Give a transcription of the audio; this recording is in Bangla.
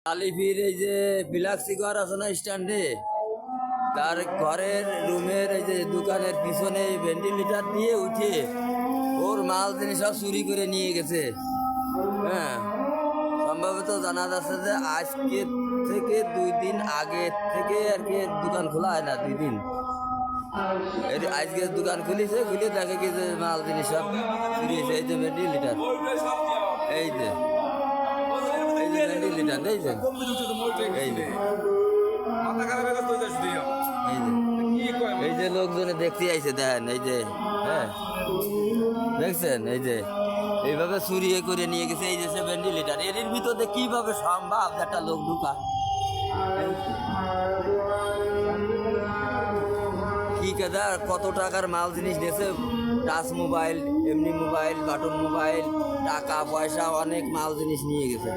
আলিফির এই যে বিলাক্সি ঘর আছে না স্ট্যান্ডে, তার ঘরের রুমের এই যে দোকানের পিছনে ভেন্টিলেটার দিয়ে উঠে ওর মাল জিনিস সব চুরি করে নিয়ে গেছে। হ্যাঁ, সম্ভবত জানা যাচ্ছে যে আজকে থেকে 2 দিন আগে থেকে আর কি দোকান খোলা হয় না, 2 দিন আজকে দোকান খুলেছে, খুলে দেখে কি যে মাল জিনিস সব চুরি হয়েছে। এই যে ভেন্টিলেটার, এই যে ভেন্টিলেটার দেখছেন, এই যে লোকজনে দেখতে আইছে, দেখেন এই যে, হ্যাঁ দেখছেন এই যে এইভাবে চুরি করে নিয়ে গেছে। এই যে সে ভেন্টিলেটার, এর ভিতরে কিভাবে সম্ভব একটা লোক ঢুকা? কি কেদা কত টাকার মাল জিনিস দিয়েছে, টাচ মোবাইল, এমনি মোবাইল, বাটন মোবাইল, টাকা পয়সা, অনেক মাল জিনিস নিয়ে গেছে।